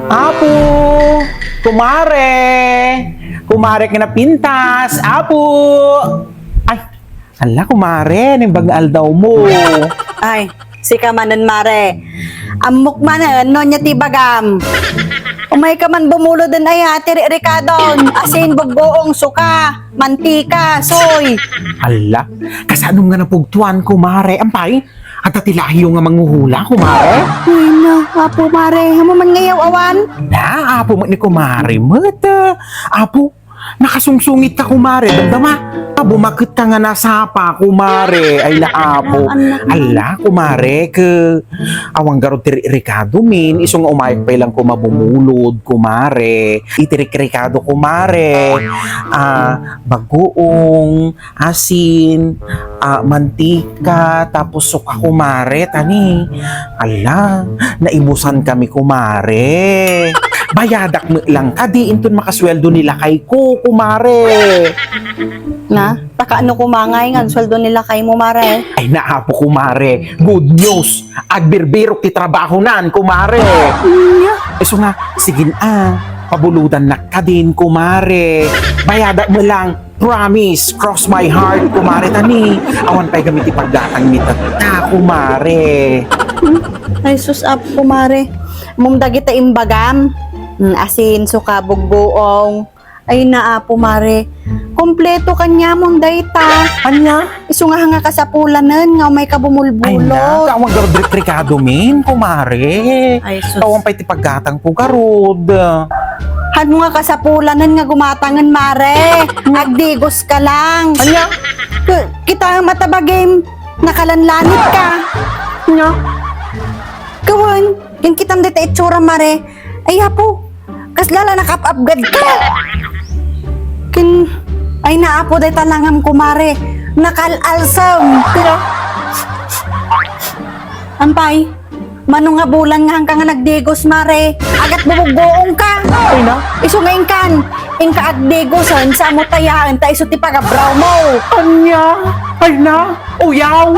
Apo! Kumare! Kumare ka na pintas! Apo! Ay! Ala, kumare! Nimbag daw mo! Ay, si kamanan mare. Amok manan, no niya tibagam. Umay ka man bumulod din ay ati Ricardon. Asin, bugoong suka, mantika, soy. Ala! Kasanong nga napugtuan, kumare? Ampay! At atilahiyo nga manguhula, kumare? Uy na, apo mare, hamo man ngayaw awan. Na, apo mo ni kumare, mata. Apo, nakasungsungit ka kumare, damdama. Bumakit ka nga nasapa, kumare. Ay la, apo. Ala, kumare, ke awang garot ti Ricardo, min. Isong umayag pa ilang kumabumulod, kumare. Itirik Ricardo, kumare. Bagoong, asin, mantika, tapos suka, kumare. Tani, ala, naibusan kami, kumare. Bayadak mo lang ka, di intun makasweldo nila kay ko, kumare. Na, taka ano kumangay nga, sweldo nila kay mo mare. Ay naapo, kumare. Good news. Agbirbirok ti trabaho nan, kumare. So nga, sige pabuludan na ka din, kumare. Bayadak mo lang. Promise, cross my heart, kumare tani. Awan pa'y gamit ipagdatang ni tata, kumare. Ay sus up kumare. Mumda kita imbagam. Asin, suka, bugbuong. Ay naapo mare. Kompleto kanya mong data. Anya? Iso nga ka sa pulanan nga may Ay na, kabumulbulot. kawang garod Ricardo, min, kumare. Ay sus. Kawang pa'y tipagdatang po garod. Han mo nga ka sa pulanan nga gumatangan mare. Agdigos ka lang. Anya? Kita matabagim. Nakalanlanit ka. Anya? Kawan, yung kitam dito itsura mare. Ay apo, kaslala nakap-upgrade ka. Ay naapo dito langam kumare. Nakalalsam. Pero, ampay, manong nga bulan nga hanggang nga nagdigos mare. Agat bubugoong ka. Ay na? Iso ngayon kan, ingka agdigosan sa mo tayaan ta iso ti pagabraw mo. Anya? Ay na? Uyaw?